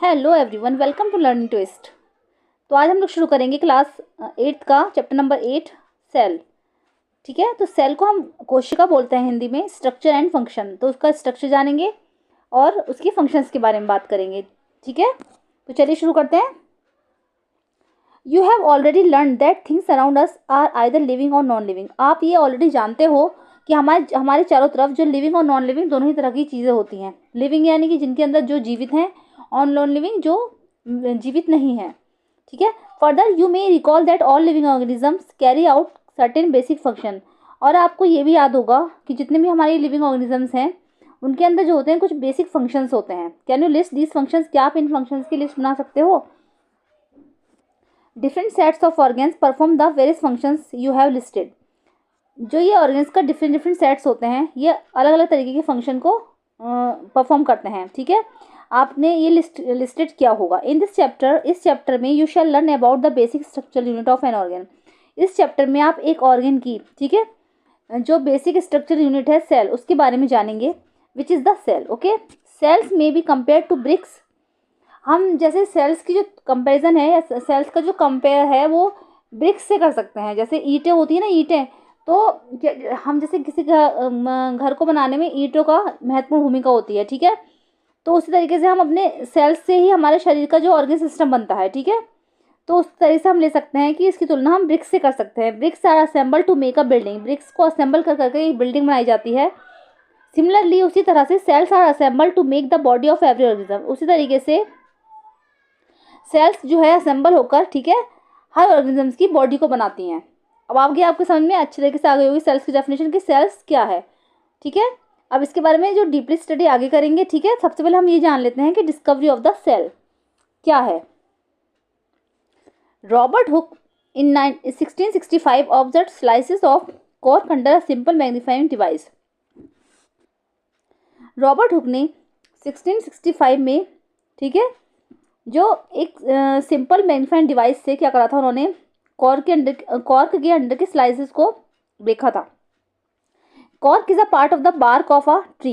Hello everyone, welcome to learning twist. तो आज हम लोग शुरू करेंगे क्लास 8 का चैप्टर नंबर 8 सेल। ठीक है, तो सेल को हम कोशिका बोलते हैं हिंदी में, स्ट्रक्चर एंड फंक्शन। तो उसका स्ट्रक्चर जानेंगे और उसकी फंक्शंस के बारे में बात करेंगे। ठीक है, तो चलिए शुरू करते हैं। You have already learn that things around us are either living or non living. आप ये ऑलरेडी जानते हो कि हमारे हमारे चारों तरफ जो लिविंग और नॉन लिविंग दोनों ही तरह की चीज़ें होती हैं। लिविंग यानी कि जिनके अंदर जो जीवित हैं, और नॉन लिविंग जो जीवित नहीं है। ठीक है, further you may recall that all living organisms carry out certain basic function. और आपको ये भी याद होगा कि जितने भी हमारे लिविंग ऑर्गेनिजम्स हैं उनके अंदर जो होते हैं कुछ बेसिक फंक्शंस होते हैं। Can you list these functions? क्या आप इन फंक्शंस की लिस्ट बना सकते हो? Different sets of organs perform the various functions you have listed. जो ये ऑर्गन्स का डिफरेंट डिफरेंट सेट्स होते हैं, ये अलग अलग तरीके के फंक्शन को परफॉर्म करते हैं। ठीक है, आपने ये लिस्टेड किया होगा। इन दिस चैप्टर, इस चैप्टर में you shall learn about the basic structural unit of an organ. इस चैप्टर में आप एक ऑर्गन की, ठीक है, जो बेसिक स्ट्रक्चरल यूनिट है सेल, उसके बारे में जानेंगे, which is the cell. Okay, cells में बी कंपेयर टू ब्रिक्स। हम जैसे सेल्स की जो कंपैरिजन है या सेल्स का जो कंपेयर है वो ब्रिक्स से कर सकते हैं। जैसे ईंटें होती है ना, ईंटें, तो हम जैसे किसी घर को बनाने में ईंटों का महत्वपूर्ण भूमिका होती है। ठीक है, तो उसी तरीके से हम अपने सेल्स से ही हमारे शरीर का जो ऑर्गन सिस्टम बनता है। ठीक है, तो उस तरीके से हम ले सकते हैं कि इसकी तुलना हम ब्रिक्स से कर सकते हैं। Bricks are assemble to make a building. Bricks को असेंबल कर करके एक बिल्डिंग बनाई जाती है। सिमिलरली, उसी तरह से cells are assemble to make the body of every organism. उसी तरीके से सेल्स जो है असेंबल होकर, ठीक है, हर ऑर्गेनिजम्स की बॉडी को बनाती हैं। अब आगे आपके समझ में अच्छे तरीके से आ गई होगी सेल्स की डेफिनेशन कि सेल्स क्या है। ठीक है, अब इसके बारे में जो डीपली स्टडी आगे करेंगे। ठीक है, सबसे पहले हम ये जान लेते हैं कि डिस्कवरी ऑफ द सेल क्या है। Robert Hooke in 1665 observe slices of cork under a simple magnifying device. Robert Hooke ने 1665 में, ठीक है, जो एक सिंपल मैग्नीफाइंग डिवाइस से क्या करा था, उन्होंने कॉर्क के अंडर के स्लाइसेस को देखा था। Cork is a part of the bark of a tree.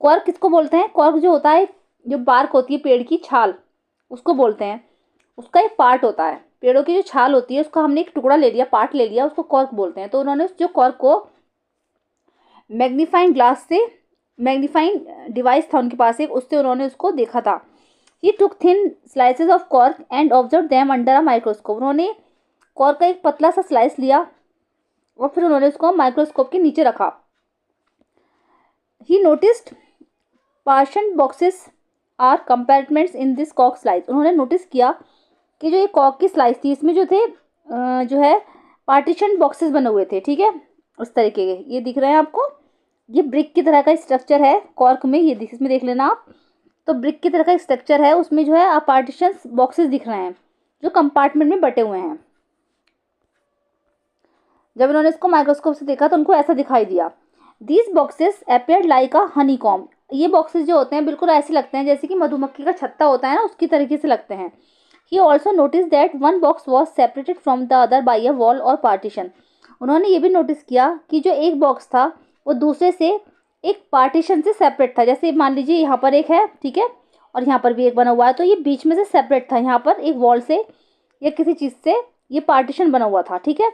Cork किसको बोलते हैं? कॉर्क जो होता है, जो बार्क होती है, पेड़ की छाल, उसको बोलते हैं। उसका एक पार्ट होता है, पेड़ों की जो छाल होती है उसका हमने एक टुकड़ा ले लिया, पार्ट ले लिया, उसको कॉर्क बोलते हैं। तो उन्होंने जो कॉर्क को मैग्नीफाइंग ग्लास से, मैग्नीफाइंग डिवाइस था उनके पास एक, उससे उन्होंने उसको देखा था। He took thin slices of cork and observe them under a microscope. उन्होंने कॉर्क का एक पतला सा स्लाइस लिया और फिर उन्होंने उसको माइक्रोस्कोप के नीचे रखा। He noticed partition boxes or compartments in this cork slice. उन्होंने नोटिस किया कि जो ये कॉर्क की स्लाइस थी, इसमें जो थे जो है पार्टीशन बॉक्सेस बने हुए थे। ठीक है, उस तरीके के ये दिख रहे हैं आपको। ये ब्रिक की तरह का स्ट्रक्चर है कॉर्क में, ये इसमें देख लेना आप। तो ब्रिक की तरह का स्ट्रक्चर है, उसमें जो है आप पार्टीशन बॉक्सेस दिख रहे हैं जो कंपार्टमेंट में बटे हुए हैं। जब उन्होंने इसको माइक्रोस्कोप से देखा तो उनको ऐसा दिखाई दिया। These boxes appeared like a Honey com. ये बॉक्सेस जो होते हैं बिल्कुल ऐसे लगते हैं जैसे कि मधुमक्खी का छत्ता होता है ना, उसकी तरीके से लगते हैं। He also notice that one box was separated from the other by a wall और पार्टीशन। उन्होंने ये भी नोटिस किया कि जो एक बॉक्स था वो दूसरे से एक पार्टीशन से सेपरेट था। जैसे मान लीजिए यहाँ पर एक है, ठीक है, और यहाँ पर भी एक बना हुआ है, तो ये बीच में से सेपरेट था, यहाँ पर एक वॉल से या किसी चीज़ से ये पार्टीशन बना हुआ था। ठीक है,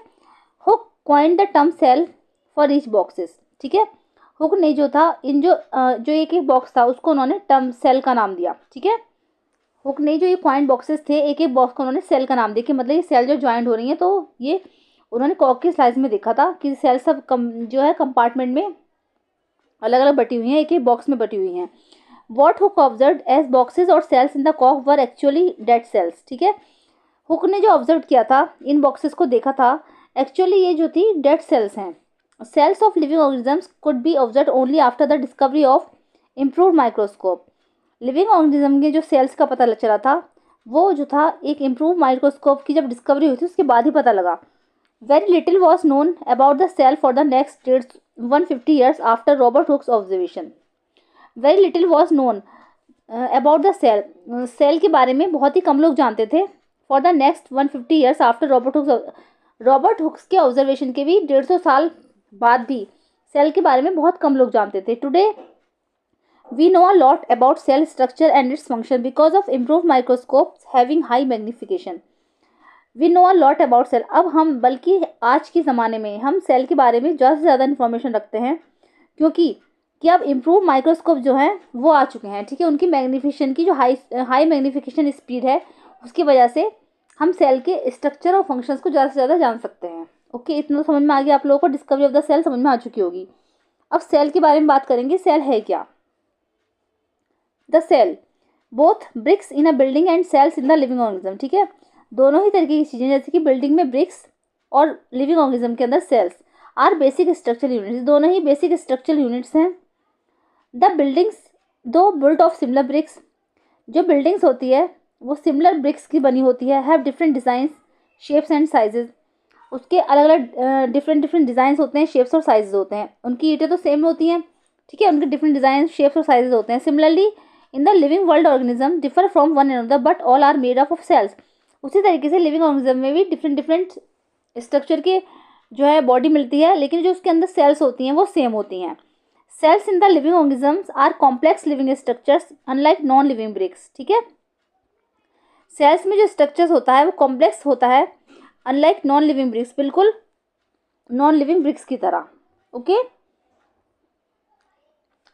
Hooke coined the term cell for each boxes. ठीक है, हुक ने जो था इन जो एक एक बॉक्स था उसको उन्होंने टर्म सेल का नाम दिया। ठीक है, हुक ने जो ये पॉइंट बॉक्सेस थे, एक एक बॉक्स को उन्होंने सेल का नाम दिया कि मतलब ये सेल जो ज्वाइंट हो रही है। तो ये उन्होंने कॉर्क की स्लाइस में देखा था कि सेल सब जो है कंपार्टमेंट में अलग अलग बटी हुई हैं, एक एक बॉक्स में बटी हुई हैं। What Hooke observe as boxes और cells in the cork were actually dead cells. ठीक है, हुक ने जो ऑब्जर्व किया था, इन बॉक्सेस को देखा था, एक्चुअली ये जो थी डेड सेल्स हैं। Cells of living organisms could be observe only after the discovery of improved microscope. Living organism के जो सेल्स का पता चला था वो जो था एक इम्प्रूव माइक्रोस्कोप की जब डिस्कवरी हुई थी उसके बाद ही पता लगा। Very little was known about the cell for the next 150 years after Robert Hooke's observation. Very little was known about the cell, cell के बारे में बहुत ही कम लोग जानते थे। For the next 150 years after Robert Hooke's के ऑब्जर्वेशन के भी 150 साल बाद भी सेल के बारे में बहुत कम लोग जानते थे। Today We know a lot about cell structure and its function because of improved microscopes having high magnification. We know a lot about cell. अब हम बल्कि आज के ज़माने में हम सेल के बारे में ज़्यादा से ज़्यादा इन्फॉर्मेशन रखते हैं, क्योंकि कि अब इम्प्रूव माइक्रोस्कोप जो हैं वो आ चुके हैं, ठीक है। उनकी मैग्नीफिकेशन की जो हाई मैग्नीफिकेशन स्पीड है, उसकी वजह से हम सेल के स्ट्रक्चर और फंक्शंस को ज़्यादा से ज़्यादा जान सकते हैं। ओके, इतना समझ में आ गया आप लोगों को। डिस्कवरी ऑफ द सेल समझ में आ चुकी होगी। अब सेल के बारे में बात करेंगे। सेल है क्या? The cell both bricks in a building and cells in the living organism, ठीक है। दोनों ही तरीके की चीज़ें, जैसे कि बिल्डिंग में ब्रिक्स और लिविंग ऑर्गेनिज्म के अंदर cells, are basic structural units. दोनों ही बेसिक स्ट्रक्चरल यूनिट्स हैं। The buildings do built of similar bricks, जो बिल्डिंग्स होती है वो सिमिलर ब्रिक्स की बनी होती है। Have different designs, shapes and sizes. उसके अलग अलग डिफरेंट डिफरेंट डिज़ाइंस होते हैं, शेप्स और साइजेस होते हैं। उनकी ईंटें तो सेम होती हैं, ठीक है, उनके डिफरेंट डिज़ाइन, शेप्स और साइजेस होते हैं। Similarly in the living world organism differ from one another but all are made up of cells. उसी तरीके से लिविंग ऑर्गेनिज्म में भी डिफरेंट डिफरेंट स्ट्रक्चर के जो है बॉडी मिलती है, लेकिन जो उसके अंदर सेल्स होती हैं वो सेम होती हैं। Cells in the living organisms are complex living structures unlike non living bricks, ठीक है। सेल्स में जो स्ट्रक्चर्स होता है वो कॉम्प्लेक्स होता है, अनलाइक नॉन लिविंग ब्रिक्स, बिल्कुल नॉन लिविंग ब्रिक्स की तरह। ओके,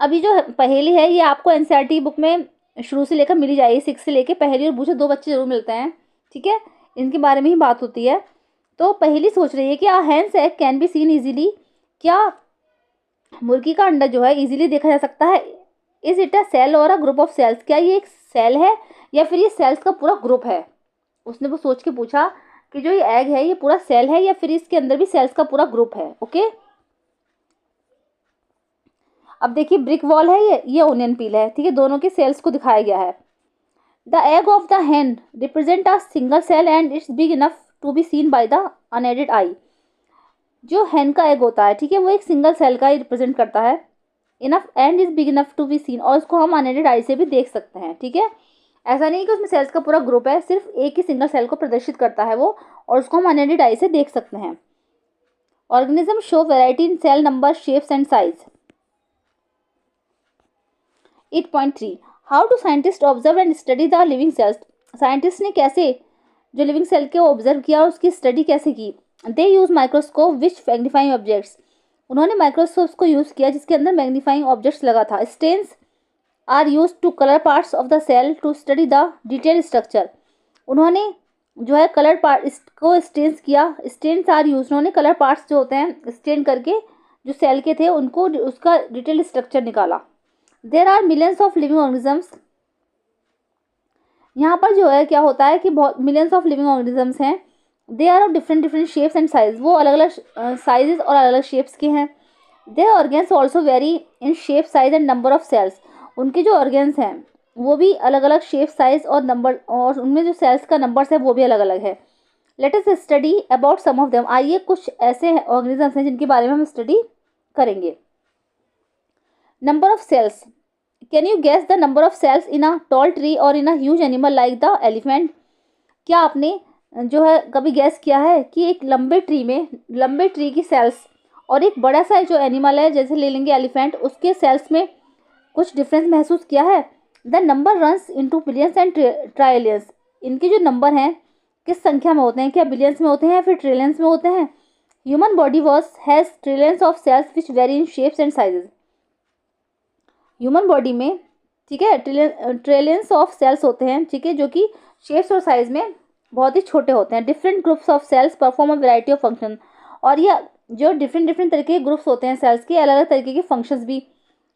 अभी जो पहेली है ये आपको एनसीईआरटी बुक में शुरू से लेकर मिली जाएगी। 6 से लेकर पहेली और बूझे 2 बच्चे जरूर मिलते हैं, ठीक है। इनके बारे में ही बात होती है। तो पहेली सोच रही है कि hence egg can be seen easily, क्या मुर्गी का अंडा जो है इजीली देखा जा सकता है। इज इट अ सेल और अ ग्रुप ऑफ सेल्स, क्या ये एक सेल है या फिर ये सेल्स का पूरा ग्रुप है। उसने वो सोच के पूछा कि जो ये एग है ये पूरा सेल है या फिर इसके अंदर भी सेल्स का पूरा ग्रुप है। ओके, अब देखिए ब्रिक वॉल है, ये ओनियन पील है, ठीक है। दोनों के सेल्स को दिखाया गया है। The egg of the hen represent a single cell and it's big enough to be seen by the unaided eye. जो hen का एग होता है, ठीक है, वो एक सिंगल सेल का ही रिप्रेजेंट करता है। Enough and is big enough to be seen, और उसको हम अनएडेड आई से भी देख सकते हैं, ठीक है। ऐसा नहीं कि उसमें सेल्स का पूरा ग्रुप है, सिर्फ एक ही सिंगल सेल को प्रदर्शित करता है वो, और उसको हम अनएडेड आई से देख सकते हैं। Organism show variety in cell number, shapes and size. 8.3 how do scientist observe and study the living cells. Scientist ने कैसे जो लिविंग सेल के ऑब्जर्व किया और उसकी स्टडी कैसे की। They use microscope which magnifying objects, उन्होंने माइक्रोस्कोप को यूज़ किया जिसके अंदर मैग्नीफाइंग ऑब्जेक्ट्स लगा था। Stains are use to colour parts of the cell to study the detail structure, उन्होंने जो है कलर पार्ट को स्टेन्स किया। स्टेन्स आर यूज, उन्होंने कलर पार्ट्स जो होते हैं स्टेन करके जो सेल के थे उनको उसका डिटेल स्ट्रक्चर निकाला। There are millions of living organisms, यहाँ पर जो है क्या होता है कि बहुत मिलियंस ऑफ लिविंग ऑर्गेनिजम्स हैं। They are of different different shapes and size, वो अलग अलग साइजेस और अलग अलग शेप्स के हैं। Their organs also vary in shape, size and number of cells, उनके जो ऑर्गेन्स हैं वो भी अलग अलग शेप, साइज और नंबर, और उनमें जो सेल्स का नंबर्स है वो भी अलग अलग है। Let us study about some of them, आइए कुछ ऐसे ऑर्गेनिजम्स हैं जिनके बारे में हम स्टडी करेंगे। Number of cells, can you guess the number of cells in a tall tree और in a huge animal like the elephant. क्या आपने जो है कभी गैस किया है कि एक लंबे ट्री की सेल्स और एक बड़ा सा जो एनिमल है, जैसे ले लेंगे एलिफेंट, उसके सेल्स में कुछ डिफरेंस महसूस किया है। The number runs into billions and trillions, इनके जो नंबर हैं किस संख्या में होते हैं, क्या बिलियंस में होते हैं या फिर ट्रिलियंस में होते हैं। Human body has trillions of cells which very in shapes and sizes, human body में, ठीक है, ट्रिलियंस ऑफ सेल्स होते हैं, ठीक है, जो कि शेप्स और साइज में बहुत ही छोटे होते हैं। Different groups of cells perform a variety of function, और ये जो डिफरेंट डिफरेंट तरीके के ग्रुप्स होते हैं सेल्स के, अलग अलग तरीके के फंक्शंस भी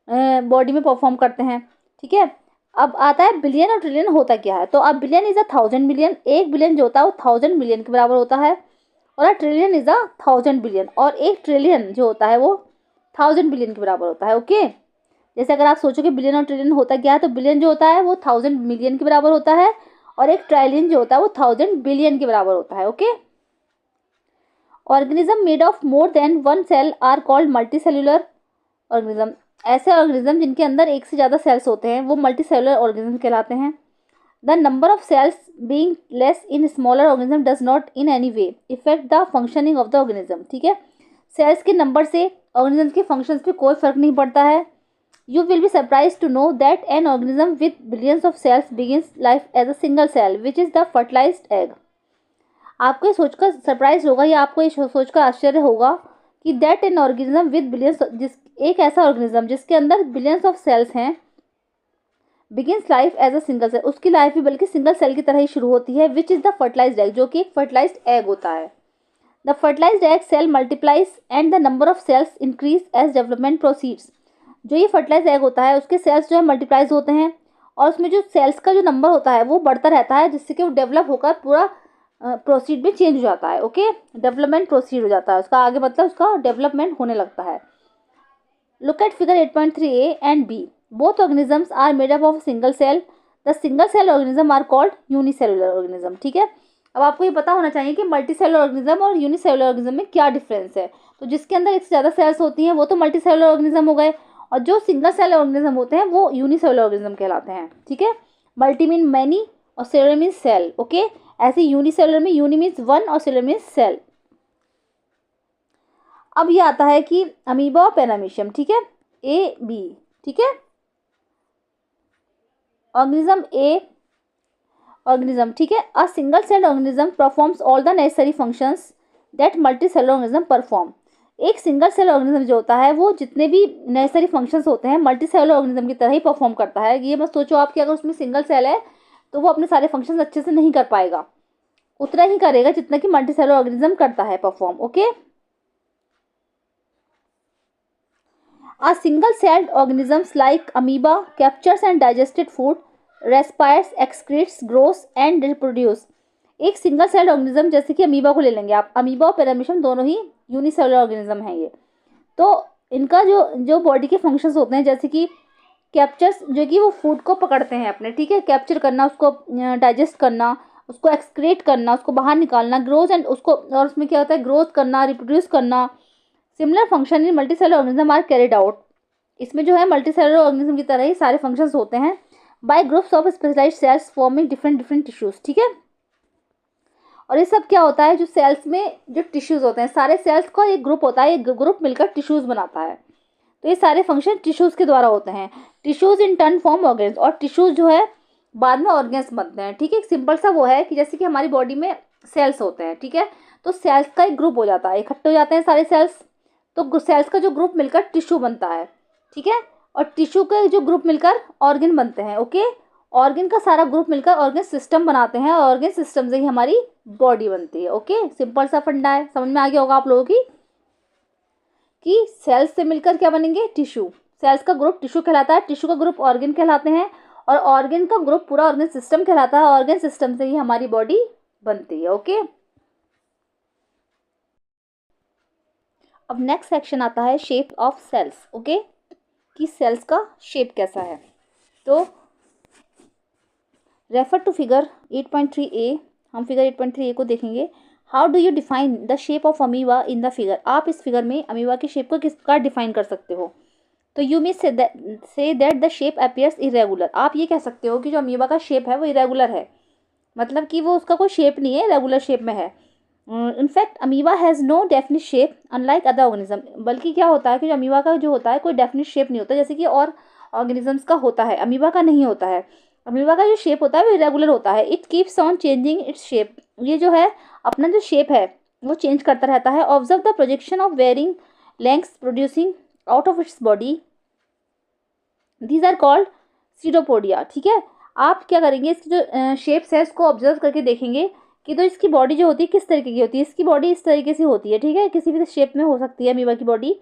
बॉडी में परफॉर्म करते हैं, ठीक है। अब आता है बिलियन और ट्रिलियन होता क्या है। तो अब बिलियन इज अ 1000 मिलियन, एक बिलियन जो होता है वो 1000 मिलियन के बराबर होता है, और a trillion is a 1000 billion, और एक ट्रिलियन जो होता है वो 1000 बिलियन के बराबर होता है। ओके, जैसे अगर आप सोचोगे बिलियन और ट्रिलियन होता क्या है, तो बिलियन जो होता है वो 1000 मिलियन के बराबर होता है, और एक ट्रिलियन जो होता है वो 1000 बिलियन के बराबर होता है। Okay, organism made of more than one cell are called multi cellular organism, ऐसे ऑर्गेनिज्म जिनके अंदर एक से ज़्यादा सेल्स होते हैं वो मल्टी सेल्यूलर ऑर्गेनिज्म कहलाते हैं। The number of sales being less in smaller organism does not in any way effect the functioning of the organism, ठीक है। सेल्स के नंबर से ऑर्गेनिज्म के फंक्शंस पे कोई फर्क नहीं पड़ता है, You will be surprised to know that an organism with billions of cells begins life as a single cell, which is the fertilized egg. आपको ये सोचकर सरप्राइज होगा या आपको ये सोचकर आश्चर्य होगा कि that an organism with billions, जिस एक ऐसा ऑर्गेनिज्म जिसके अंदर बिलियंस ऑफ सेल्स हैं, begins life as a single cell, उसकी लाइफ भी बल्कि सिंगल सेल की तरह ही शुरू होती है, which is the fertilized egg, जो कि एक फर्टिलाइज्ड एग होता है. The fertilized egg cell multiplies and the number of cells increase as development proceeds. जो ये फर्टिलाइज एग होता है उसके सेल्स जो है मल्टीप्लाइज होते हैं और उसमें जो सेल्स का जो नंबर होता है वो बढ़ता रहता है, जिससे कि वो डेवलप होकर पूरा प्रोसीड में चेंज हो जाता है. ओके, डेवलपमेंट प्रोसीड हो जाता है उसका आगे, मतलब उसका डेवलपमेंट होने लगता है. Look at figure 8.3a and b. Both organisms are made up of single cell. The single cell organism are called unicellular organism. ठीक है, अब आपको ये पता होना चाहिए कि मल्टी सेलुलर ऑर्गेनिज्म और यूनिसेलुलर ऑर्गेनिज्म में क्या डिफरेंस है. तो जिसके अंदर एक से ज़्यादा सेल्स होती हैं वो तो मल्टी सेलुलर ऑर्गेनिज्म हो गए, और जो सिंगल सेल ऑर्गेनिज्म होते हैं वो यूनिसेलुलर ऑर्गेनिज्म कहलाते हैं. ठीक है, मल्टी मीन मैनी और सेलुलर मीन सेल. ओके, ऐसे यूनिसेलुलर में यूनि मीन्स वन और सेलुलर मीन्स सेल. अब ये आता है कि अमीबा और पैरामीशियम. ठीक है, ए बी. ठीक है, ऑर्गेनिज्म ए ऑर्गेनिज्म. ठीक है, a single cell organism performs all the necessary functions that multi cellular organism perform. एक सिंगल सेल ऑर्गेनिज्म जो होता है वो जितने भी नेसेसरी फंक्शंस होते हैं मल्टी सेलुलर ऑर्गेनिज्म की तरह ही परफॉर्म करता है. ये मत सोचो आप कि अगर उसमें सिंगल सेल है तो वो अपने सारे फंक्शंस अच्छे से नहीं कर पाएगा, उतना ही करेगा जितना कि मल्टी सेलुलर ऑर्गेनिज्म करता है perform. Okay, A single-celled organisms like amoeba captures and digested food, respires, excretes, grows and reproduce. एक सिंगल सेल ऑर्गेनिज्म जैसे कि अमीबा को ले लेंगे आप, अमीबा और पैरामीशियम दोनों ही यूनिसेलुलर ऑर्गेनिज्म हैं ये. तो इनका जो जो बॉडी के फंक्शंस होते हैं जैसे कि कैप्चर्स, जो कि वो फूड को पकड़ते हैं अपने. ठीक है, कैप्चर करना, उसको डाइजेस्ट करना, उसको एक्सक्रीट करना, उसको बाहर निकालना, ग्रोथ एंड उसको, और उसमें क्या होता है ग्रोथ करना, रिप्रोड्यूस करना. Similar function in multi cellular organism are carried out. इसमें जो है मल्टी सेलुलर ऑर्गेनिज्म की तरह ही सारे फंक्शंस होते हैं by groups of specialized cells forming different different tissues. ठीक है, और ये सब क्या होता है, जो सेल्स में जो टिश्यूज होते हैं, सारे सेल्स का एक ग्रुप होता है, एक ग्रुप मिलकर टिश्यूज बनाता है. तो ये सारे फंक्शन टिश्यूज के द्वारा होते हैं. Tissues in turn form organs, और टिश्यूज जो है बाद में ऑर्गेन्स बनते हैं. ठीक है, एक सिंपल सा वो है कि जैसे कि हमारी बॉडी में सेल्स होते हैं. ठीक है, तो सेल्स का एक ग्रुप हो जाता है, इकट्ठे हो जाते हैं सारे सेल्स, तो सेल्स का जो ग्रुप मिलकर टिश्यू बनता है. ठीक है, और टिश्यू के जो ग्रुप मिलकर ऑर्गन बनते हैं. ओके, ऑर्गन का सारा ग्रुप मिलकर ऑर्गन सिस्टम बनाते हैं, और ऑर्गन सिस्टम से ही हमारी बॉडी बनती है. ओके, सिंपल सा फंडा है, समझ में आ गया होगा आप लोगों की कि सेल्स से मिलकर क्या बनेंगे, टिश्यू. सेल्स का ग्रुप टिश्यू कहलाता है, टिश्यू का ग्रुप ऑर्गन कहलाते हैं, और ऑर्गन का ग्रुप पूरा ऑर्गन सिस्टम कहलाता है. ऑर्गन सिस्टम से ही हमारी बॉडी बनती है. ओके, अब नेक्स्ट सेक्शन आता है शेप ऑफ सेल्स. ओके, कि सेल्स का शेप कैसा है. तो रेफर टू फिगर 8.3a. हम फिगर 8.3a को देखेंगे. How do you define the shape of amoeba in the figure. आप इस फिगर में अमीबा की शेप को किस प्रकार डिफाइन कर सकते हो. तो you may say that the shape appears irregular. आप ये कह सकते हो कि जो अमीबा का शेप है वो इरेगुलर है, मतलब कि वो उसका कोई शेप नहीं है, रेगुलर शेप में है. In fact amoeba has no definite shape unlike other organism. बल्कि क्या होता है कि जो अमीबा का जो होता है कोई डेफिनिट शेप नहीं होता जैसे कि और ऑर्गेनिजम्स का होता है, अमीबा का नहीं होता है. अमीबा का जो शेप होता है वो इरेगुलर होता है. It keeps on changing its shape. ये जो है अपना जो शेप है वो चेंज करता रहता है. Observe the projection of varying lengths producing out of its body. These are called pseudopodia. ठीक है, आप क्या करेंगे, इसकी जो शेप्स है उसको ऑब्जर्व करके देखेंगे कि तो इसकी बॉडी जो होती है किस तरीके की होती है. इसकी बॉडी इस तरीके से होती है. ठीक है, किसी भी शेप में हो सकती है अमीबा की बॉडी.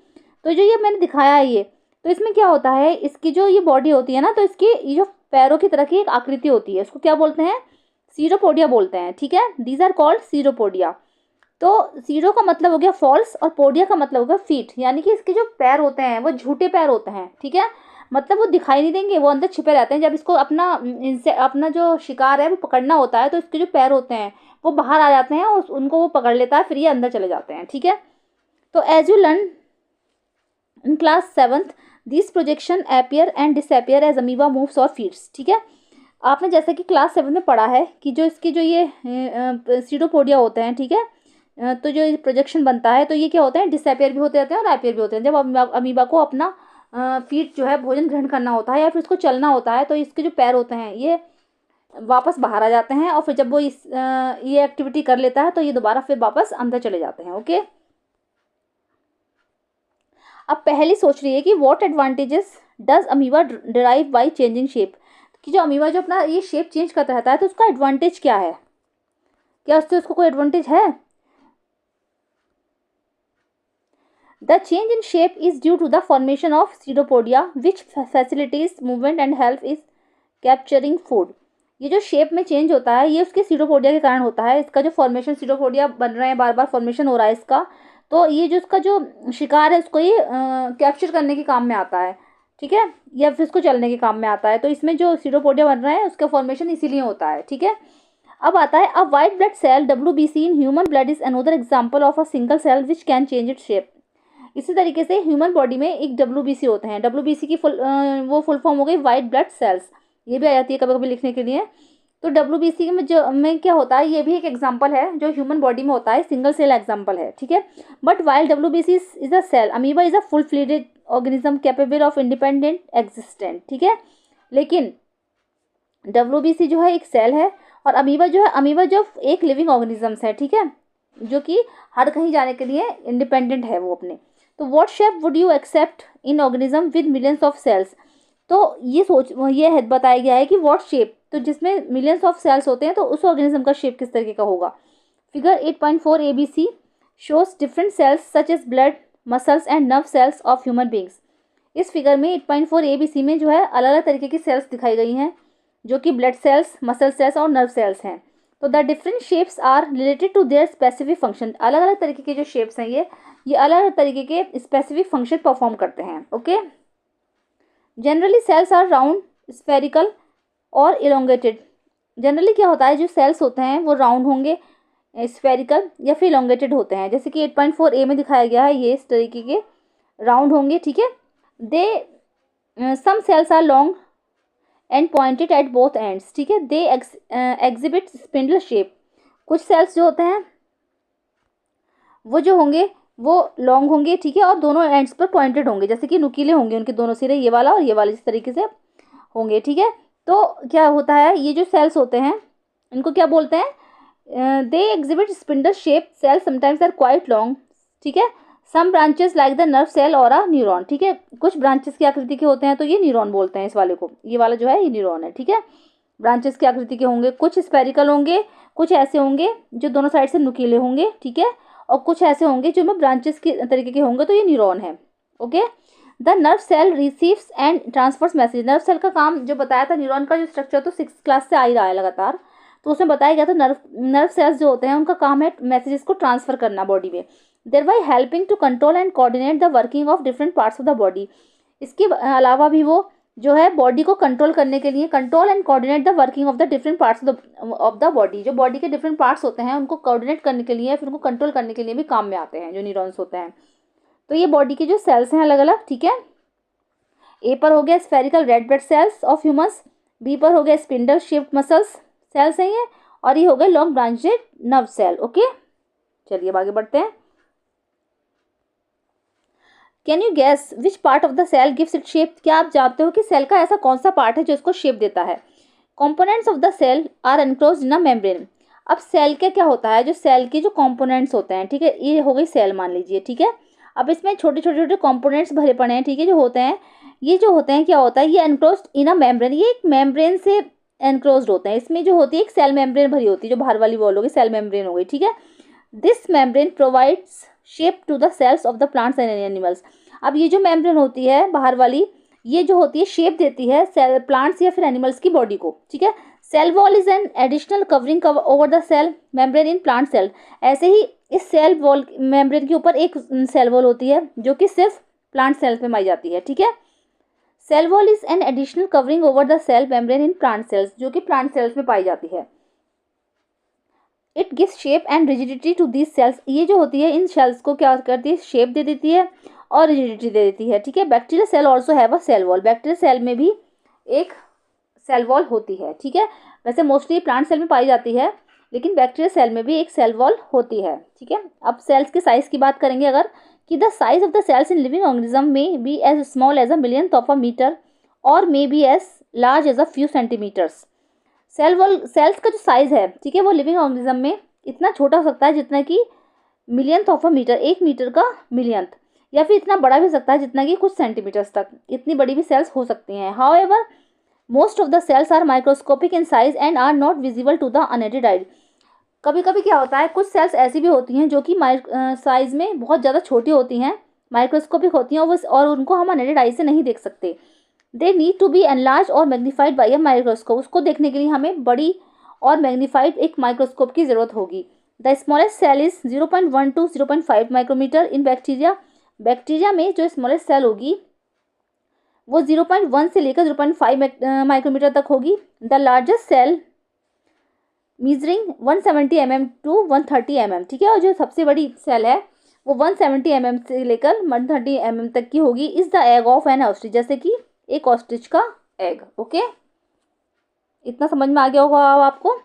तो जो ये मैंने दिखाया है ये, तो इसमें क्या होता है, इसकी जो ये बॉडी होती है ना, तो इसकी ये जो पैरों की तरह की एक आकृति होती है, उसको क्या बोलते हैं, सीरोपोडिया बोलते हैं. ठीक है, दीज आर कॉल्ड सीरोपोडिया. तो सीरो का मतलब हो गया फॉल्स और पोडिया का मतलब हो गया फीट, यानी कि इसके जो पैर होते हैं वो झूठे पैर होते हैं. ठीक है, मतलब वो दिखाई नहीं देंगे, वो अंदर छिपे रहते हैं. जब इसको अपना इनसे अपना जो शिकार है वो पकड़ना होता है तो इसके जो पैर होते हैं वो बाहर आ जाते हैं और उनको वो पकड़ लेता है, फिर ये अंदर चले जाते हैं. ठीक है, तो as you learn in class 7th this projection appear and disappear as amoeba moves और फीड्स. ठीक है, आपने जैसा कि क्लास 7 में पढ़ा है कि जो इसकी जो ये सीडोपोडिया होते हैं. ठीक है, तो जो प्रोजेक्शन बनता है तो ये क्या होते हैं, डिसअपीयर भी होते रहते हैं और अपीयर भी होते हैं. जब अमीबा को अपना फीट जो है भोजन ग्रहण करना होता है या फिर इसको चलना होता है, तो इसके जो पैर होते हैं ये वापस बाहर आ जाते हैं और फिर जब वो ये एक्टिविटी कर लेता है तो ये दोबारा फिर वापस अंदर चले जाते हैं। ओके, अब पहली सोच रही है कि what advantages does amoeba derive by changing shape, कि जो अमीबा जो अपना ये शेप चेंज करता रहता है तो उसका एडवांटेज क्या है, क्या उससे उसको कोई एडवांटेज है। The change in shape is due to the formation of pseudopodia which facilities movement and help is capturing food. ये जो शेप में चेंज होता है ये उसके सीडोपोडिया के कारण होता है। इसका जो फॉर्मेशन, सीडोपोडिया बन रहे हैं, बार बार फॉर्मेशन हो रहा है इसका, तो ये जो इसका जो शिकार है उसको ये कैप्चर करने के काम में आता है, ठीक है, या फिर उसको चलने के काम में आता है। तो इसमें जो सीडोपोडिया बन रहा है उसका फॉर्मेशन इसीलिए होता है, ठीक है। अब आता है a white blood cell WBC in human blood is another example of a single cell which can change its shape. इसी तरीके से ह्यूमन बॉडी में एक WBC होते हैं। WBC की वो फुल फॉर्म हो गई वाइट ब्लड सेल्स, ये भी आ जाती है कभी कभी लिखने के लिए। तो WBC में क्या होता है, ये भी एक एग्जांपल है जो ह्यूमन बॉडी में होता है, सिंगल सेल एग्जांपल है, ठीक है। But while WBC is a cell, amoeba is a full fledged organism capable of independent existent, ठीक है। लेकिन WBC जो है एक सेल है और अमीबा जो एक लिविंग ऑर्गेनिजम्स है, ठीक है, जो कि हर कहीं जाने के लिए इंडिपेंडेंट है वो अपने। तो what shape would you accept in organism with millions of cells, तो ये है बताया गया है कि व्हाट शेप, तो जिसमें मिलियंस ऑफ सेल्स होते हैं तो उस ऑर्गेनिज्म का शेप किस तरीके का होगा। Figure 8.4 ABC shows different cells such as blood, muscles and nerve cells of human beings. इस फिगर में 8.4 ABC में जो है अलग अलग तरीके की सेल्स दिखाई गई हैं जो कि ब्लड सेल्स, मसल सेल्स और नर्व सेल्स हैं। तो the different shapes are related to their specific function. अलग अलग तरीके के जो शेप्स हैं ये अलग अलग तरीके के स्पेसिफिक फंक्शन परफॉर्म करते हैं। Okay, generally cells are round, spherical और इलोंगेटेड। जनरली क्या होता है, जो सेल्स होते हैं वो राउंड होंगे, स्फेरिकल या फिर इलोंगेटेड होते हैं। जैसे कि 8.4A में दिखाया गया है ये इस तरीके के राउंड होंगे, ठीक है। Some cells are long and pointed at both ends, ठीक है। They exhibit spindle shape. कुछ सेल्स जो होते हैं वो जो होंगे वो लॉन्ग होंगे, ठीक है, और दोनों एंड्स पर पॉइंटेड होंगे, जैसे कि नुकीले होंगे उनके दोनों सिरे, ये वाला और ये वाला, इस तरीके से होंगे, ठीक है। तो क्या होता है, ये जो सेल्स होते हैं इनको क्या बोलते हैं, they exhibit spindle shape cells sometimes are quite long, ठीक है। Some branches like the nerve cell और अ न्यूरॉन, ठीक है, कुछ ब्रांचेस की आकृति के होते हैं तो ये न्यूरॉन बोलते हैं इस वाले को, ये वाला जो है ये न्यूरॉन है, ठीक है। ब्रांचेस की आकृति के होंगे, कुछ स्पेरिकल होंगे, कुछ ऐसे होंगे जो दोनों साइड से नुकीले होंगे, ठीक है, और कुछ ऐसे होंगे जो में ब्रांचेस के तरीके के होंगे, तो ये न्यूरॉन है। Okay, the nerve cell receives and transfers message. Nerve cell का काम जो बताया था, न्यूरॉन का जो स्ट्रक्चर तो 6th क्लास से आ ही रहा है लगातार, तो उसमें बताया गया था नर्व सेल्स जो होते हैं उनका काम है मैसेजेस को ट्रांसफर करना बॉडी में, thereby helping to control and coordinate the working of different parts of the body। इसके अलावा भी वो जो है बॉडी को कंट्रोल करने के लिए, control and coordinate the working of the different parts of the body, जो बॉडी के डिफरेंट पार्ट्स होते हैं उनको कोऑर्डिनेट करने के लिए, फिर उनको कंट्रोल करने के लिए भी काम में आते हैं जो न्यूरॉन्स होते हैं। तो ये बॉडी के जो सेल्स हैं अलग अलग, ठीक है। ए पर हो गया spherical red blood cells of humans, B पर हो गया स्पिंडल शेप्ड मसल्स सेल्स हैं ये, और ये हो गए long branched nerve cell. Okay, चलिए अब आगे बढ़ते हैं। Can you guess which part of the cell gives it shape. क्या आप जानते हो कि सेल का ऐसा कौन सा पार्ट है जो इसको शेप देता है। Components of the cell are enclosed in a membrane. अब सेल के क्या होता है, जो सेल के जो कंपोनेंट्स होते हैं, ठीक है, ये हो गई सेल मान लीजिए, ठीक है। अब इसमें छोटे छोटे छोटे कंपोनेंट्स भरे पड़े हैं, ठीक है, जो होते हैं, ये जो होते हैं क्या होता है, ये एनक्लोज्ड इन अ मेम्ब्रेन, ये एक मेम्ब्रेन से एनक्लोज्ड होते हैं। इसमें जो होती है एक सेल मेम्ब्रेन भरी होती है, जो बाहर वाली वॉल होगी सेल मेम्ब्रेन हो गई, ठीक है। This membrane provides shape to the cells of the plants and animals. अब ये जो मेम्ब्रेन होती है बाहर वाली, ये जो होती है शेप देती है सेल, प्लांट्स या फिर एनिमल्स की बॉडी को, ठीक है। Cell wall is an additional covering over the cell membrane in plant cell. ऐसे ही इस सेल वॉल मेम्ब्रेन के ऊपर एक सेल वॉल होती है जो कि सिर्फ प्लांट सेल्स में पाई जाती है, ठीक है। Cell wall is an additional covering over the cell membrane in plant cells, जो कि प्लांट सेल्स में पाई जाती है। It gives shape and rigidity to these cells. ये जो होती है इन सेल्स को क्या करती है, शेप दे देती है और रिजिडिटी दे देती है, ठीक है। Bacterial cell also have a cell wall. Bacterial cell में भी एक सेल वॉल होती है, ठीक है। वैसे मोस्टली प्लांट सेल में पाई जाती है, लेकिन बैक्टीरियल सेल में भी एक सेल वॉल होती है, ठीक है। अब सेल्स के साइज की बात करेंगे अगर, कि the size of the cells in living organism में be as small as a millionth of a metre और may be as large as a few centimetres. Cells का जो साइज है, ठीक है, वो लिविंग ऑर्गेनिज्म में इतना छोटा हो सकता है जितना कि millionth of a meter, 1 meter का मिलियंथ, या फिर इतना बड़ा भी हो सकता है जितना कि कुछ सेंटीमीटर्स तक, इतनी बड़ी भी सेल्स हो सकती हैं। However most of the cells are microscopic in size and are not visible to the unaided eye. कभी कभी क्या होता है, कुछ सेल्स ऐसी भी होती हैं जो कि साइज में बहुत ज़्यादा छोटी होती हैं, माइक्रोस्कोपिक होती हैं, और उनको हम अनएडेड आई से नहीं देख सकते। They need to be enlarge और मैग्नीफाइड बाई अ माइक्रोस्कोप। उसको देखने के लिए हमें बड़ी और मैग्नीफाइड एक माइक्रोस्कोप की ज़रूरत होगी। The smallest cell is 0.1 to 0.5 micrometer in bacteria. Bacteria में जो स्मॉलेस्ट सेल होगी वो 0.1 से लेकर 0.5 माइक्रोमीटर तक होगी। The largest cell measuring 170 mm to 130 mm, ठीक है, और जो सबसे बड़ी सेल है वो 170 mm से लेकर 130 mm तक की होगी। Is the egg of N ostrich, जैसे कि एक ऑस्ट्रिच का एग। ओके, इतना समझ में आ गया होगा आपको।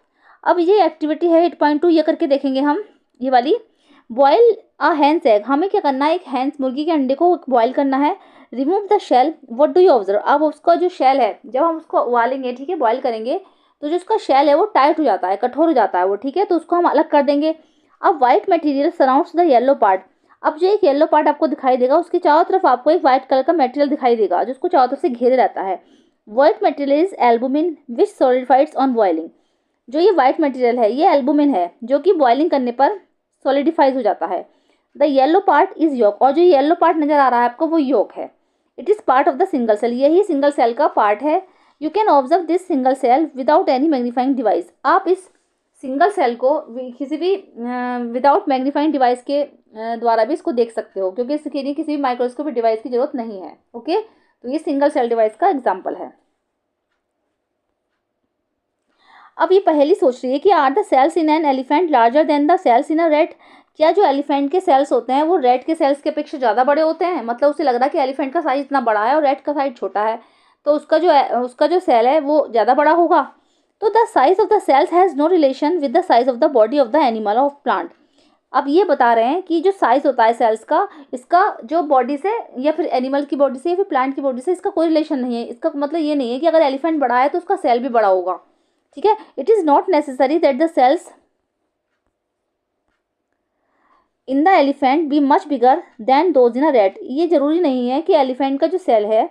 अब ये एक्टिविटी है 8.2, ये करके देखेंगे हम, ये वाली। बॉयल अ हैंस एग, हमें क्या करना है, एक हैंस मुर्गी के अंडे को बॉयल करना है। Remove the shell, what do you observe. अब उसका जो शेल है, जब हम उसको उबालेंगे, ठीक है, बॉयल करेंगे, तो जो उसका शेल है वो टाइट हो जाता है, कठोर हो जाता है वो, ठीक है, तो उसको हम अलग कर देंगे। अब white material surrounds the yellow part. अब जो एक येलो पार्ट आपको दिखाई देगा, उसके चारों तरफ आपको एक व्हाइट कलर का मटेरियल दिखाई देगा जो उसको चारों तरफ से घेरे रहता है। White material is albumin which solidifies on boiling. जो ये व्हाइट मटेरियल है ये एल्बुमिन है जो कि बॉइलिंग करने पर सॉलिडिफाइज हो जाता है। द येलो पार्ट इज योक, और जो येलो पार्ट नजर आ रहा है आपको वो योक है। It is part of the single cell, यही सिंगल सेल का पार्ट है। You can observe this single cell without any magnifying device. आप इस सिंगल सेल को किसी भी विदाउट मैग्नीफाइंग डिवाइस के द्वारा भी इसको देख सकते हो, क्योंकि इसके लिए किसी भी माइक्रोस्कोपिक डिवाइस की जरूरत नहीं है। ओके, तो ये सिंगल सेल डिवाइस का एग्जाम्पल है। अब ये पहली सोच रही है कि are the cells in an elephant larger than the cells in a rat. क्या जो एलिफेंट के सेल्स होते हैं वो रैट के सेल्स के अपेक्षा ज़्यादा बड़े होते हैं। मतलब उसे लग रहा है कि एलिफेंट का साइज इतना बड़ा है और रैट का साइज छोटा है, तो उसका जो सेल है वो ज़्यादा बड़ा होगा। तो the size of the cells has no relation with the size of the body of the animal of plant. अब ये बता रहे हैं कि जो साइज होता है सेल्स का, इसका जो बॉडी से या फिर एनिमल की बॉडी से या फिर प्लांट की बॉडी से इसका कोई रिलेशन नहीं है। इसका मतलब ये नहीं है कि अगर एलिफेंट बड़ा है तो उसका सेल भी बड़ा होगा, ठीक है। It is not necessary that the cells in the elephant be much bigger than those in a rat. ये जरूरी नहीं है कि एलिफेंट का जो सेल है,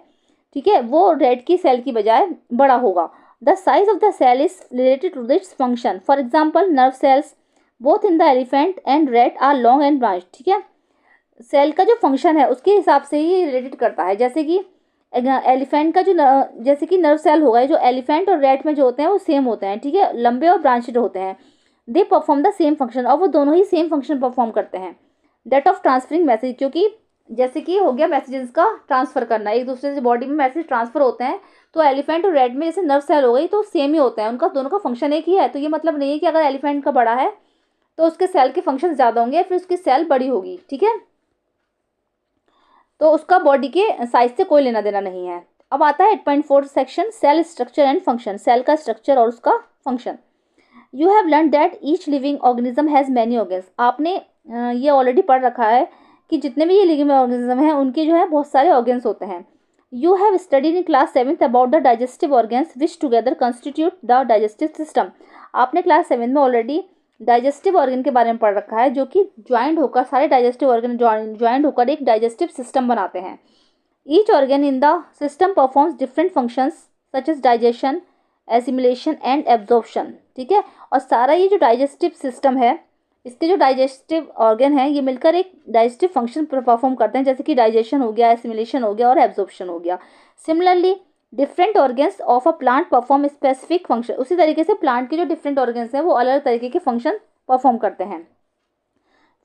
ठीक है, वो रैट की सेल की बजाय बड़ा होगा। The size of the cell is related to its function. For example nerve cells both in the elephant and rat are long and branch, ठीक है। सेल का जो फंक्शन है उसके हिसाब से ही रिलेटेड करता है। जैसे कि एलिफेंट का जो जैसे कि नर्व सेल होगा, जो एलिफेंट और रैट में जो होते हैं वो सेम होते हैं, ठीक है, लंबे और ब्रांचेड होते हैं। They perform the same function, और वो दोनों ही सेम फंक्शन परफॉर्म करते हैं। दैट ऑफ ट्रांसफरिंग मैसेज, क्योंकि जैसे कि हो गया मैसेजेस का ट्रांसफर करना, एक दूसरे से बॉडी में मैसेज ट्रांसफर होते हैं। तो एलिफेंट और रैट में जैसे नर्व सेल हो गई तो सेम ही होते हैं, उनका दोनों का फंक्शन एक ही है। तो ये मतलब नहीं है कि अगर एलिफेंट का बड़ा है तो उसके सेल के फंक्शन ज़्यादा होंगे, फिर उसकी सेल बड़ी होगी, ठीक है, तो उसका बॉडी के साइज से कोई लेना देना नहीं है। अब आता है 8.4 section, cell structure and function, cell का स्ट्रक्चर और उसका function. You have learn that each living organism has many organs. आपने ये ऑलरेडी पढ़ रखा है कि जितने भी ये लिविंग ऑर्गेनिज्म हैं उनके जो है बहुत सारे ऑर्गन्स होते हैं। You have studied in class 7th about the digestive organs which together constitute the digestive system. आपने क्लास 7 में ऑलरेडी डाइजेस्टिव ऑर्गन के बारे में पढ़ रखा है, जो कि ज्वाइंट होकर सारे डाइजेस्टिव ऑर्गन ज्वाइंट होकर एक डाइजेस्टिव सिस्टम बनाते हैं। Each organ in the system performs different functions such as digestion, assimilation and absorption, ठीक है। और सारा ये जो डाइजेस्टिव सिस्टम है, इसके जो डाइजेस्टिव ऑर्गन है ये मिलकर एक डाइजेस्टिव फंक्शन परफॉर्म करते हैं, जैसे कि डाइजेशन हो गया, एसिमिलेशन हो गया और एब्जॉर्प्शन हो गया। Similarly different organs of a plant perform specific function. उसी तरीके से प्लांट के जो डिफरेंट ऑर्गन्स हैं वो अलग अलग तरीके के फंक्शन परफॉर्म करते हैं।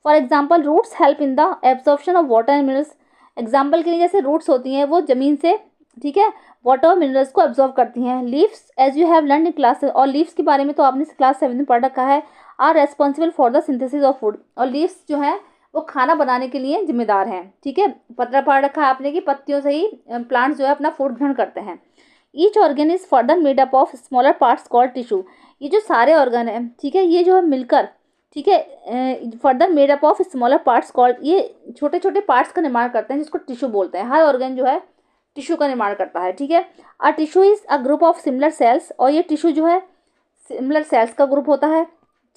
For example roots help in the absorption of water and minerals. Example के लिए जैसे रूट्स होती हैं वो जमीन से, ठीक है, वाटर और मिनरल्स को एब्जॉर्ब करती हैं। Leaves as you have learn in class, और लीव्स के बारे में तो आपने क्लास 7 में पढ़ रखा है, are responsible for the synthesis of food. और लीव्स जो है वो खाना बनाने के लिए जिम्मेदार हैं, ठीक है। पत्र पढ़ रखा है आपने कि पत्तियों से ही प्लांट्स जो है अपना फूड ग्रहण करते हैं। Each organ is further made up of smaller parts called tissue. ये जो सारे ऑर्गन हैं, ठीक है, ये जो है मिलकर, ठीक है। Further made up of smaller parts called, ये छोटे छोटे पार्ट्स का निर्माण करते हैं जिसको टिश्यू बोलते हैं। हर ऑर्गन जो है टिश्यू का निर्माण करता है। ठीक है। A tissue is a group of similar sales, और ये टिश्यू जो है सिमिलर सेल्स का ग्रुप होता है।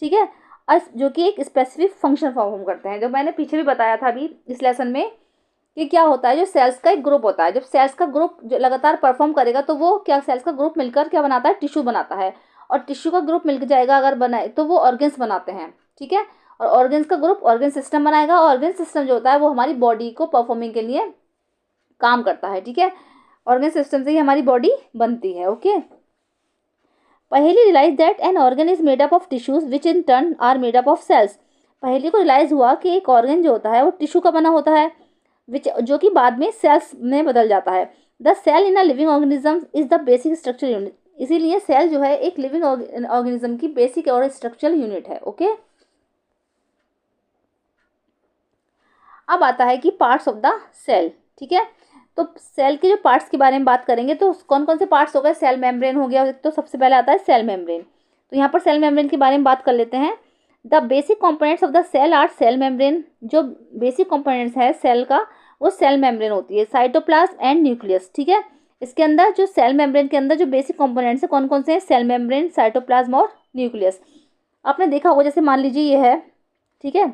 ठीक है। जो कि एक स्पेसिफिक फंक्शन परफॉर्म करते हैं, जो मैंने पीछे भी बताया था अभी इस लेसन में कि क्या होता है, जो सेल्स का एक ग्रुप होता है, जब सेल्स का ग्रुप जो लगातार परफॉर्म करेगा तो वो क्या, सेल्स का ग्रुप मिलकर क्या बनाता है, टिश्यू बनाता है। और टिश्यू का ग्रुप मिल जाएगा अगर बनाए तो वो ऑर्गन्स बनाते हैं। ठीक है। और ऑर्गन्स का ग्रुप ऑर्गन सिस्टम बनाएगा। ऑर्गन सिस्टम जो होता है वो हमारी बॉडी को परफॉर्मिंग के लिए काम करता है। ठीक है। ऑर्गन सिस्टम से ही हमारी बॉडी बनती है। Okay. Paheli realise that an organ is made up of tissues which in turn are made up of cells. Paheli को रियलाइज हुआ कि एक ऑर्गन जो होता है वो टिश्यू का बना होता है, विच जो कि बाद में सेल्स में बदल जाता है। The cell in a living organism is the basic structure unit. इसीलिए सेल जो है एक लिविंग ऑर्गेनिज्म की बेसिक और स्ट्रक्चरल यूनिट है। ओके। अब आता है कि पार्ट्स ऑफ द सेल। ठीक है। तो सेल के जो पार्ट्स के बारे में बात करेंगे तो कौन कौन से पार्ट्स हो गए, सेल मेम्ब्रेन हो गया, तो सबसे पहले आता है सेल मेम्ब्रेन। तो यहाँ पर सेल मेम्ब्रेन के बारे में बात कर लेते हैं। The basic components of the cell are cell membrane. जो बेसिक कंपोनेंट्स है सेल का वो सेल मेम्ब्रेन होती है, साइटोप्लाज्म एंड न्यूक्लियस। ठीक है। इसके अंदर जो सेल मेम्ब्रेन के अंदर जो बेसिक कंपोनेंट्स है कौन कौन से हैं, सेल मेम्ब्रेन, साइटोप्लाज्म और न्यूक्लियस। आपने देखा होगा, जैसे मान लीजिए ये है, ठीक है,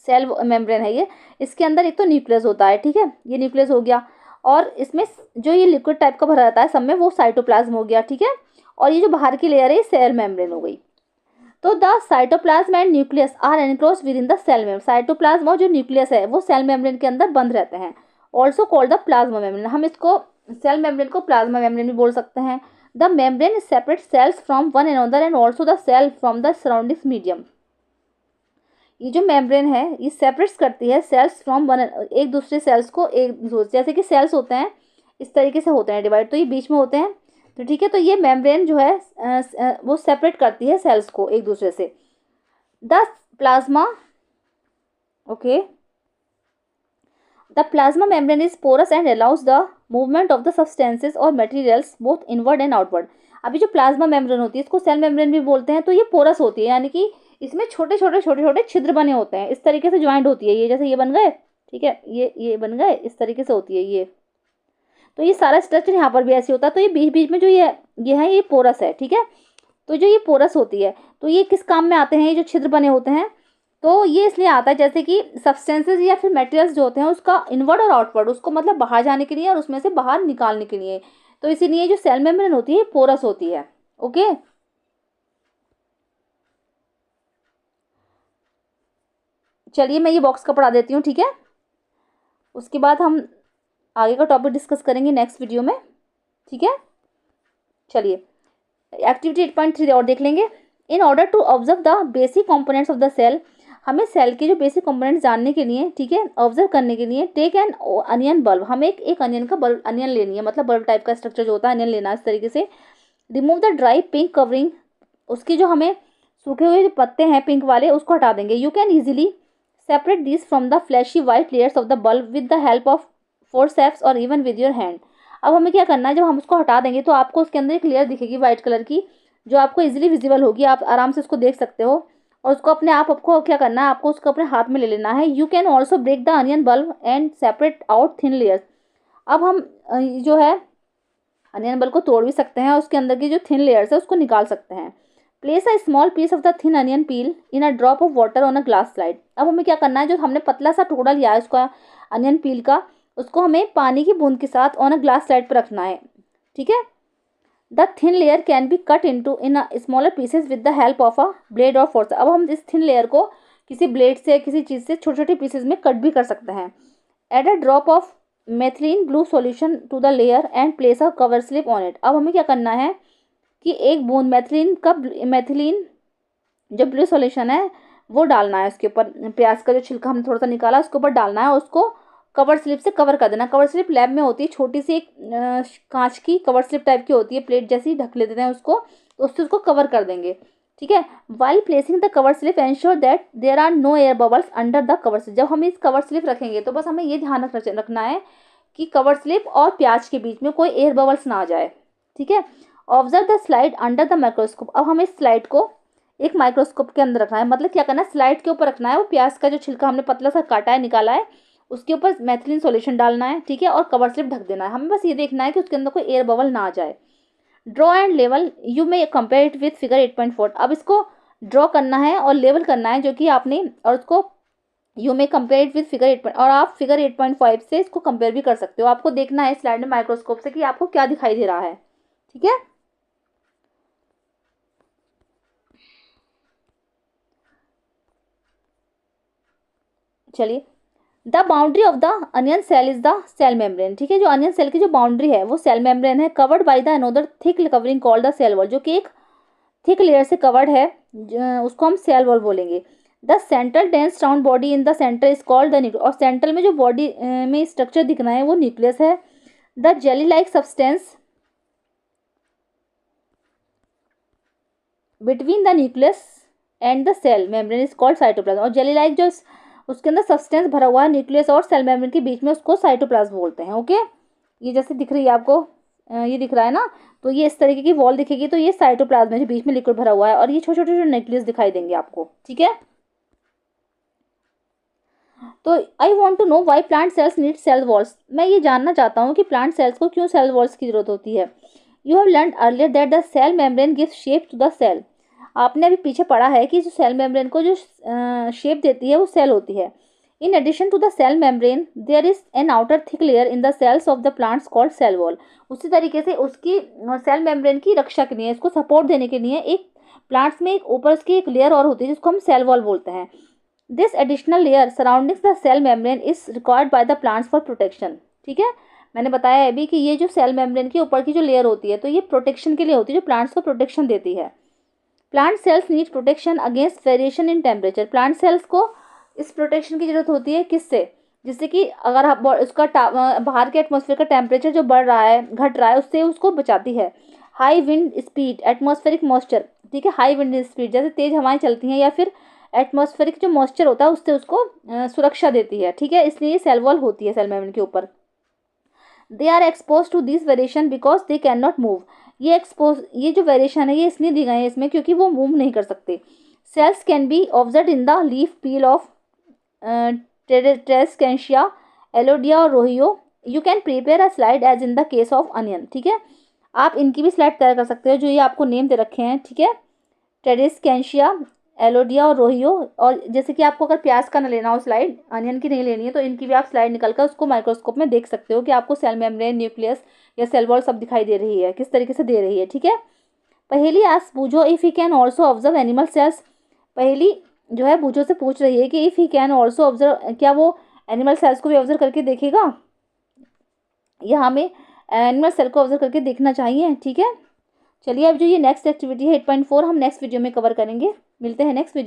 सेल मेम्ब्रेन है ये, इसके अंदर एक तो न्यूक्लियस होता है। ठीक है। ये न्यूक्लियस हो गया, और इसमें जो ये लिक्विड टाइप का भरा रहता है सब में, वो साइटोप्लाज्म हो गया। ठीक है। और ये जो बाहर की लेयर है सेल मेम्ब्रेन हो गई। तो the cytoplasm and nucleus are enclosed within the cell membrane. Cytoplasm और जो न्यूक्लियस है वो सेल मेम्ब्रेन के अंदर बंद रहते हैं। Also called the plasma membrane. हम इसको सेल मेम्ब्रेन को प्लाज्मा मेम्ब्रेन भी बोल सकते हैं। The membrane separate cells from one another and also the cell from the surrounding medium. ये जो मेम्ब्रेन है ये सेपरेट्स करती है सेल्स फ्रॉम वन, एक दूसरे सेल्स को, एक जैसे कि सेल्स होते हैं इस तरीके से होते हैं डिवाइड, तो ये बीच में होते हैं। तो ठीक है। तो ये मेम्ब्रेन जो है वो सेपरेट करती है सेल्स को एक दूसरे से। The plasma, okay, the plasma membrane is porous and allows the movement of the substances और materials both inward and outward. अभी जो प्लाज्मा मेम्ब्रेन होती है इसको सेल मेम्ब्रेन भी बोलते हैं। तो ये पोरस होती है, यानी कि इसमें छोटे छोटे छोटे छोटे छिद्र बने होते हैं, इस तरीके से ज्वाइंट होती है ये, जैसे ये बन गए, ठीक है, ये बन गए, इस तरीके से होती है ये। तो ये सारा स्ट्रक्चर यहाँ पर भी ऐसे होता है। तो ये बीच बीच में जो ये है ये पोरस है। ठीक है। तो जो ये पोरस होती है तो ये किस काम में आते हैं, ये जो छिद्र बने होते हैं, तो ये इसलिए आता है जैसे कि सब्सटेंसेस या फिर मटेरियल्स जो होते हैं उसका इनवर्ड और आउटवर्ड, उसको मतलब बाहर जाने के लिए और उसमें से बाहर निकालने के लिए। तो इसीलिए जो सेल मेम्ब्रेन होती है पोरस होती है। ओके। चलिए मैं ये बॉक्स का पढ़ा देती हूँ। ठीक है। उसके बाद हम आगे का टॉपिक डिस्कस करेंगे नेक्स्ट वीडियो में। ठीक है। चलिए एक्टिविटी 8.3 और देख लेंगे। In order to observe the basic components of the cell, हमें सेल के जो बेसिक कंपोनेंट्स जानने के लिए, ठीक है, ऑब्जर्व करने के लिए, टेक एन अनियन बल्ब, हमें एक अनियन का बल्ब, अनियन लेनी है, मतलब बल्ब टाइप का स्ट्रक्चर जो होता है अनियन लेना है इस तरीके से। Remove the dry pink covering, उसकी जो हमें सूखे हुए जो पत्ते हैं पिंक वाले उसको हटा देंगे। You can easily separate this from the fleshy white layers of the bulb with the help of forceps और इवन विद योर हैंड। अब हमें क्या करना है, जब हम उसको हटा देंगे तो आपको उसके अंदर एक लेयर दिखेगी वाइट कलर की, जो आपको इजीली विजिबल होगी, आप आराम से उसको देख सकते हो। और उसको अपने आपको क्या करना है, आपको उसको अपने हाथ में ले लेना है। You can also break the onion bulb and separate out thin layers. अब हम जो है अनियन बल्ब को तोड़ भी सकते हैं और उसके अंदर की जो थिन लेयर्स है उसको निकाल सकते हैं। Place a small piece of the thin onion peel in a drop of water on a glass slide. अब हमें क्या करना है, जो हमने पतला सा टुकड़ा लिया है उसका अनियन पील का, उसको हमें पानी की बूंद के साथ ऑन अ ग्लास स्लाइड पर रखना है। ठीक है। The thin layer can be cut into in smaller pieces with the help of a blade और फोर्स। अब हम इस थिन लेयर को किसी ब्लेड से किसी चीज़ से छोटे छोटे पीसेस में कट भी कर सकते हैं। Add a drop of methylene blue solution to the layer and place a cover slip on it. अब हमें क्या करना है कि एक बूंद मेथिलीन जो ब्लू सॉल्यूशन है वो डालना है उसके ऊपर, प्याज का जो छिलका हमने थोड़ा सा निकाला उसके ऊपर डालना है और उसको कवर स्लिप से कवर कर देना। कवर स्लिप लैब में होती है, छोटी सी एक कांच की कवर स्लिप टाइप की होती है, प्लेट जैसी ढक लेते हैं उसको, तो उससे उसको कवर कर देंगे। ठीक है। While placing the cover slip ensure that there are no air bubbles under the cover slip. जब हम इस कवर स्लिप रखेंगे तो बस हमें ये ध्यान रखना है कि कवर स्लिप और प्याज के बीच में कोई एयर बबल्स ना आ जाए। ठीक है। Observe the slide under the microscope. अब हम इस स्लाइड को एक माइक्रोस्कोप के अंदर रखना है। मतलब क्या करना है, स्लाइड के ऊपर रखना है, वो प्याज का जो छिलका हमने पतला सा काटा है, निकाला है, उसके ऊपर मेथिलीन सॉल्यूशन डालना है, ठीक है, और कवर स्लिप ढक देना है। हमें बस ये देखना है कि उसके अंदर कोई एयर बबल ना आ जाए। Draw and level, you may compare it with figure 8.4। अब इसको ड्रॉ करना है और लेवल करना है जो कि आपने, और उसको you may compare it with figure 8, और आप फिगर 8.5 से इसको कंपेयर भी कर सकते हो। आपको देखना है स्लाइड में माइक्रोस्कोप से कि आपको क्या दिखाई दे रहा है, ठीक है। चलिए, the boundary of the onion cell is the cell membrane, ठीक है। जो अनियन सेल की जो बाउंड्री है वो सेल मेम्ब्रेन है, covered by the another thick covering called the cell wall, जो कि एक थिक लेयर से कवर्ड है, उसको हम सेल वॉल बोलेंगे। The central dense round body in the centre is called the nucleus, और सेंट्रल में जो बॉडी में स्ट्रक्चर दिखना है वो न्यूक्लियस है। The jelly like substance between the nucleus and the cell membrane is called cytoplasm, और जेली लाइक जो उसके अंदर सब्सटेंस भरा हुआ है न्यूक्लियस और सेल मेम्ब्रेन के बीच में, उसको साइटोप्लाज्म बोलते हैं। ओके, ये जैसे दिख रही है आपको, ये दिख रहा है ना, तो ये इस तरीके की वॉल दिखेगी, तो ये साइटोप्लाज्म है जो बीच में लिक्विड भरा हुआ है, और ये छोटे छोटे न्यूक्लियस दिखाई देंगे आपको, ठीक है। तो I want to know why plant cells need cell walls, मैं ये जानना चाहता हूँ कि प्लांट सेल्स को क्यों सेल वॉल्स की जरूरत होती है। You have learn earlier that the cell membrane gives shape to the cell, आपने अभी पीछे पढ़ा है कि जो सेल मेम्ब्रेन को जो शेप देती है वो सेल होती है। In addition to the cell membrane there is an outer thick layer in the cells of the plants called cell wall, उसी तरीके से उसकी सेल मेम्ब्रेन की रक्षा के लिए, इसको सपोर्ट देने के लिए एक प्लांट्स में एक ऊपर उसकी एक लेयर और होती है जिसको हम सेल वॉल बोलते हैं। This additional layer surroundings the cell membrane is required by the plants for protection, ठीक है। मैंने बताया अभी कि ये जो सेल मेम्ब्रेन के ऊपर की जो लेयर होती है, तो ये प्रोटेक्शन के लिए होती है, जो प्लांट्स को प्रोटेक्शन देती है। Plant cells need protection against variation in temperature, plant cells को इस प्रोटेक्शन की जरूरत होती है, किससे, जिससे कि अगर उसका बाहर के एटमॉस्फेयर का टेम्परेचर जो बढ़ रहा है, घट रहा है, उससे उसको बचाती है। High wind speed, atmospheric moisture, ठीक है, हाई विंड स्पीड जैसे तेज हवाएं चलती हैं, या फिर एटमॉस्फेरिक जो मॉइस्चर होता है उससे उसको सुरक्षा देती है, ठीक है, इसलिए ये सेल वॉल होती है सेल मेम्ब्रेन के ऊपर। They are expose to this variation because they can not move, ये जो वेरिएशन है ये इसलिए दी गई है इसमें क्योंकि वो मूव नहीं कर सकते। Cells can be observe in the leaf peel of tradescantia, elodea और rhoeo. You can prepare a slide as in the case of onion, ठीक है, आप इनकी भी स्लाइड तैयार कर सकते हो, जो ये आपको नेम दे रखे हैं, ठीक है, ट्रेस्केंशिया, एलोडिया और रोहियो। और जैसे कि आपको अगर प्याज का ना लेना हो स्लाइड, अनियन की नहीं लेनी है, तो इनकी भी आप स्लाइड निकल कर उसको माइक्रोस्कोप में देख सकते हो कि आपको सेल मेम्ब्रेन, न्यूक्लियस या सेल वॉल सब दिखाई दे रही है, किस तरीके से दे रही है, ठीक है। पहली आज Boojho if he can also observe animal cells, Paheli जो है बूझो से पूछ रही है कि if he can also observe, क्या वो एनिमल सेल्स को भी ऑब्जर्व करके देखेगा, या हमें एनिमल सेल को ऑब्जर्व करके देखना चाहिए, ठीक है। चलिए अब जो ये नेक्स्ट एक्टिविटी है 8.4 हम नेक्स्ट वीडियो में कवर करेंगे। मिलते हैं नेक्स्ट वीडियो।